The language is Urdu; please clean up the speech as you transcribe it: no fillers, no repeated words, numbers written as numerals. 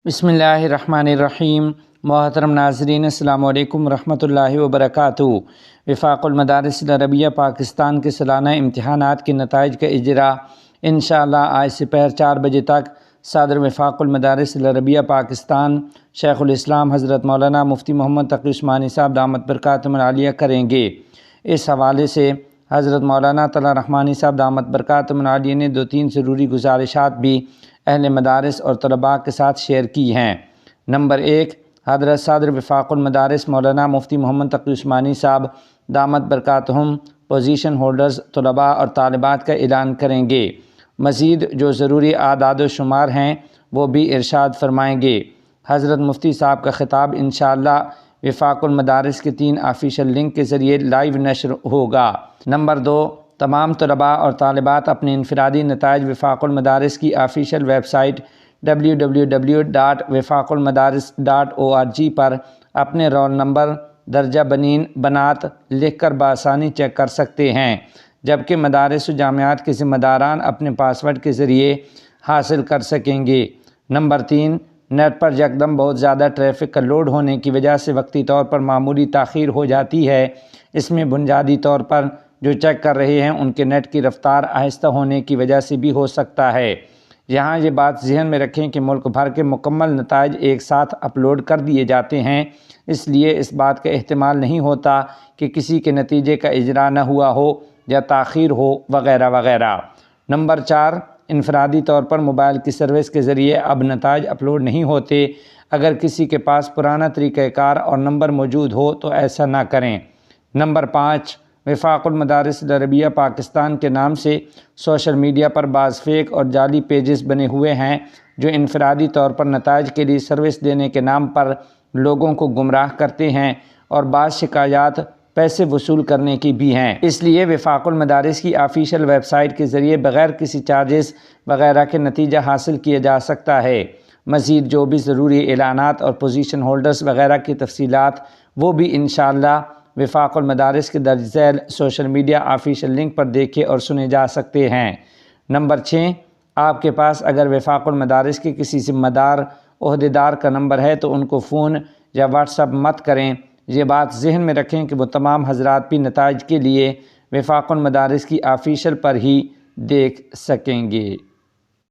بسم اللہ الرحمن الرحیم۔ محترم ناظرین السلام علیکم ورحمۃ اللہ وبرکاتہ۔ وفاق المدارس العربیہ پاکستان کے سالانہ امتحانات کے نتائج کا اجراء انشاءاللہ آج سپہر 4 بجے تک صدر وفاق المدارس العربیہ پاکستان شیخ الاسلام حضرت مولانا مفتی محمد تقی عثمانی صاحب دامت برکاتہم العالیہ کریں گے۔ اس حوالے سے حضرت مولانا طلعت رحمانی صاحب دامت برکاتہم العالیہ نے 2-3 ضروری گزارشات بھی اہل مدارس اور طلباء کے ساتھ شیئر کی ہیں۔ نمبر 1، حضرت صدر وفاق المدارس مولانا مفتی محمد تقی عثمانی صاحب دامت برکاتہم پوزیشن ہولڈرز طلباء اور طالبات کا اعلان کریں گے۔ مزید جو ضروری اعداد و شمار ہیں وہ بھی ارشاد فرمائیں گے۔ حضرت مفتی صاحب کا خطاب انشاءاللہ وفاق المدارس کے 3 آفیشیل لنک کے ذریعے لائیو نشر ہوگا۔ نمبر 2، تمام طلباء اور طالبات اپنے انفرادی نتائج وفاق المدارس کی آفیشیل ویب سائٹ www.wifaqulmadaris.org پر اپنے رول نمبر، درجہ بنین بنات لکھ کر بآسانی چیک کر سکتے ہیں، جبکہ مدارس و جامعات کے ذمہ داران اپنے پاسورڈ کے ذریعے حاصل کر سکیں گے۔ نمبر 3، نیٹ پر یکدم بہت زیادہ ٹریفک کا لوڈ ہونے کی وجہ سے وقتی طور پر معمولی تاخیر ہو جاتی ہے۔ اس میں بنیادی طور پر جو چیک کر رہے ہیں ان کے نیٹ کی رفتار آہستہ ہونے کی وجہ سے بھی ہو سکتا ہے۔ یہاں یہ بات ذہن میں رکھیں کہ ملک بھر کے مکمل نتائج ایک ساتھ اپلوڈ کر دیے جاتے ہیں، اس لیے اس بات کا احتمال نہیں ہوتا کہ کسی کے نتیجے کا اجراء نہ ہوا ہو یا تاخیر ہو وغیرہ وغیرہ۔ نمبر 4، انفرادی طور پر موبائل کی سروس کے ذریعے اب نتائج اپلوڈ نہیں ہوتے۔ اگر کسی کے پاس پرانا طریقہ کار اور نمبر موجود ہو تو ایسا نہ کریں۔ نمبر 5، وفاق المدارس العربیہ پاکستان کے نام سے سوشل میڈیا پر بعض فیک اور جعلی پیجز بنے ہوئے ہیں جو انفرادی طور پر نتائج کے لیے سروس دینے کے نام پر لوگوں کو گمراہ کرتے ہیں، اور بعض شکایات پیسے وصول کرنے کی بھی ہیں۔ اس لیے وفاق المدارس کی آفیشیل ویب سائٹ کے ذریعے بغیر کسی چارجز وغیرہ کے نتیجہ حاصل کیا جا سکتا ہے۔ مزید جو بھی ضروری اعلانات اور پوزیشن ہولڈرز وغیرہ کی تفصیلات وہ بھی انشاءاللہ وفاق المدارس کے درج ذیل سوشل میڈیا آفیشیل لنک پر دیکھے اور سنے جا سکتے ہیں۔ نمبر 6، آپ کے پاس اگر وفاق المدارس کے کسی ذمہ دار عہدیدار کا نمبر ہے تو ان کو فون یا واٹس ایپ مت کریں۔ یہ بات ذہن میں رکھیں کہ وہ تمام حضرات بھی نتائج کے لیے وفاق المدارس کی آفیشیل پر ہی دیکھ سکیں گے۔